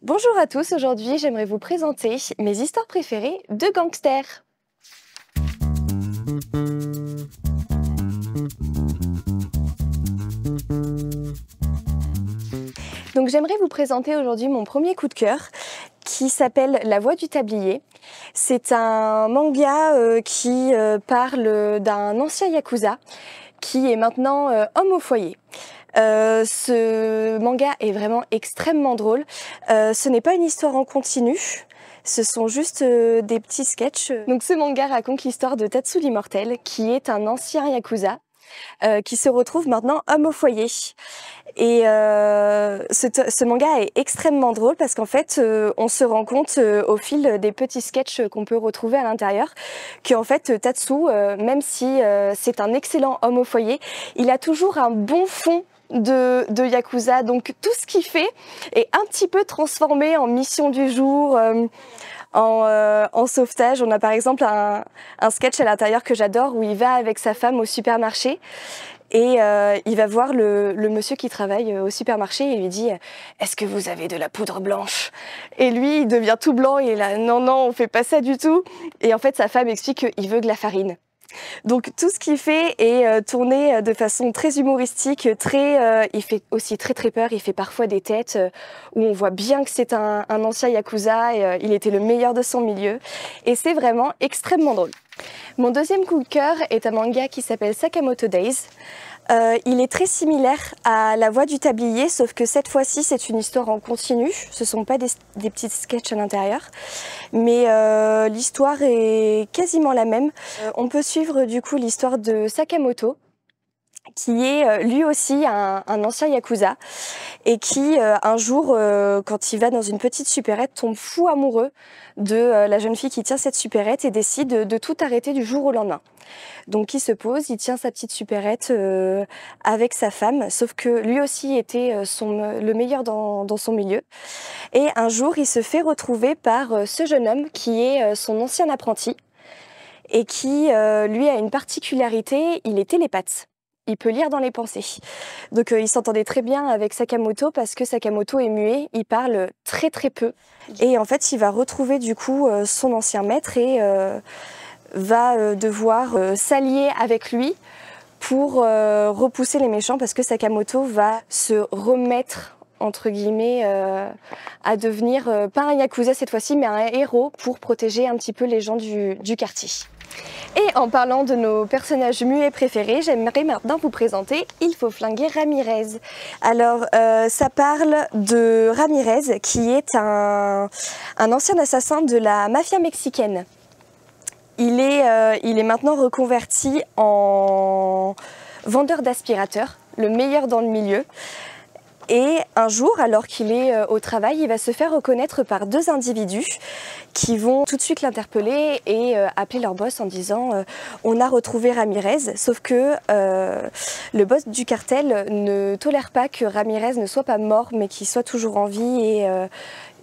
Bonjour à tous, aujourd'hui j'aimerais vous présenter mes histoires préférées de gangsters. Donc j'aimerais vous présenter aujourd'hui mon premier coup de cœur qui s'appelle La Voix du Tablier. C'est un manga qui parle d'un ancien yakuza qui est maintenant homme au foyer. Ce manga est vraiment extrêmement drôle. Ce n'est pas une histoire en continu, ce sont juste des petits sketchs. Donc ce manga raconte l'histoire de Tatsu l'Immortel, qui est un ancien yakuza qui se retrouve maintenant homme au foyer. Et ce manga est extrêmement drôle parce qu'en fait, on se rend compte au fil des petits sketchs qu'on peut retrouver à l'intérieur qu'en fait, Tatsu, même si c'est un excellent homme au foyer, il a toujours un bon fond de yakuza. Donc tout ce qu'il fait est un petit peu transformé en mission du jour, en sauvetage. On a par exemple un sketch à l'intérieur que j'adore où il va avec sa femme au supermarché. Et il va voir le monsieur qui travaille au supermarché et il lui dit « Est-ce que vous avez de la poudre blanche ?» Et lui, il devient tout blanc et il est là « Non, non, on fait pas ça du tout !» Et en fait, sa femme explique qu'il veut de la farine. Donc tout ce qu'il fait est tourné de façon très humoristique, il fait aussi très peur, il fait parfois des têtes où on voit bien que c'est un ancien yakuza et il était le meilleur de son milieu. Et c'est vraiment extrêmement drôle. Mon deuxième coup de cœur est un manga qui s'appelle Sakamoto Days. Il est très similaire à La Voix du Tablier, sauf que cette fois-ci c'est une histoire en continu, ce ne sont pas des petits sketchs à l'intérieur, mais l'histoire est quasiment la même. On peut suivre du coup l'histoire de Sakamoto, qui est lui aussi un ancien yakuza et qui un jour, quand il va dans une petite supérette, tombe fou amoureux de la jeune fille qui tient cette supérette et décide de tout arrêter du jour au lendemain. Donc il se pose, il tient sa petite supérette avec sa femme, sauf que lui aussi était le meilleur dans son milieu. Et un jour, il se fait retrouver par ce jeune homme qui est son ancien apprenti et qui, lui, a une particularité, il est télépathe. Il peut lire dans les pensées. Donc il s'entendait très bien avec Sakamoto parce que Sakamoto est muet, il parle très peu. Et en fait, il va retrouver du coup son ancien maître et va devoir s'allier avec lui pour repousser les méchants parce que Sakamoto va se remettre entre guillemets à devenir pas un yakuza cette fois-ci mais un héros pour protéger un petit peu les gens du quartier. Et en parlant de nos personnages muets préférés, j'aimerais maintenant vous présenter Il faut flinguer Ramirez. Alors, ça parle de Ramirez, qui est un ancien assassin de la mafia mexicaine. Il est maintenant reconverti en vendeur d'aspirateurs, le meilleur dans le milieu. Et un jour, alors qu'il est au travail, il va se faire reconnaître par deux individus qui vont tout de suite l'interpeller et appeler leur boss en disant on a retrouvé Ramirez, sauf que le boss du cartel ne tolère pas que Ramirez ne soit pas mort mais qu'il soit toujours en vie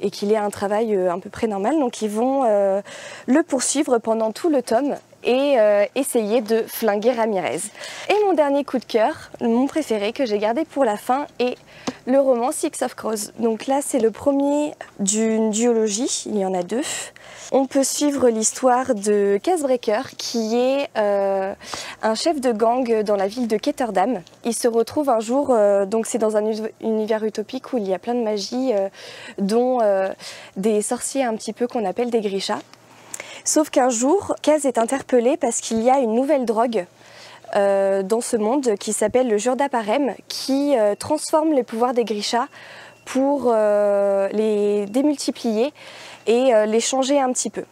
et qu'il ait un travail à peu près normal. Donc ils vont le poursuivre pendant tout le tome et essayer de flinguer Ramirez. Et mon dernier coup de cœur, mon préféré que j'ai gardé pour la fin, est le roman Six of Crows. Donc là, c'est le premier d'une duologie, il y en a deux. On peut suivre l'histoire de Casebreaker, qui est un chef de gang dans la ville de Ketterdam. Il se retrouve un jour, donc c'est dans un univers utopique où il y a plein de magie, dont des sorciers un petit peu qu'on appelle des grishas. Sauf qu'un jour, Kaz est interpellé parce qu'il y a une nouvelle drogue dans ce monde qui s'appelle le Jurdaparem, qui transforme les pouvoirs des grishas pour les démultiplier et les changer un petit peu.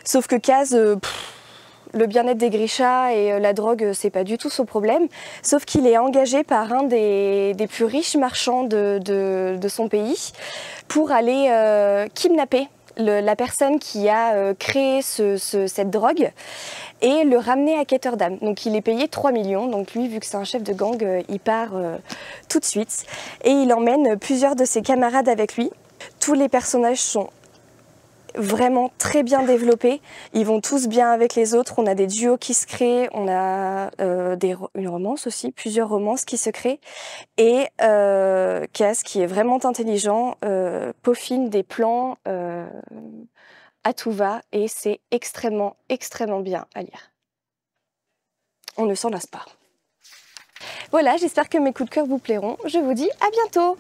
Sauf que Kaz, le bien-être des grishas et la drogue, c'est pas du tout son problème, sauf qu'il est engagé par un des plus riches marchands de son pays pour aller kidnapper la personne qui a créé cette drogue et le ramener à Ketterdam. Donc il est payé 3 millions, donc lui, vu que c'est un chef de gang, il part tout de suite et il emmène plusieurs de ses camarades avec lui. Tous les personnages sont vraiment très bien développés. Ils vont tous bien avec les autres. On a des duos qui se créent, on a une romance aussi, plusieurs romances qui se créent. Et Cass, qui est vraiment intelligent, peaufine des plans à tout va et c'est extrêmement, extrêmement bien à lire. On ne s'en lasse pas. Voilà, j'espère que mes coups de cœur vous plairont. Je vous dis à bientôt!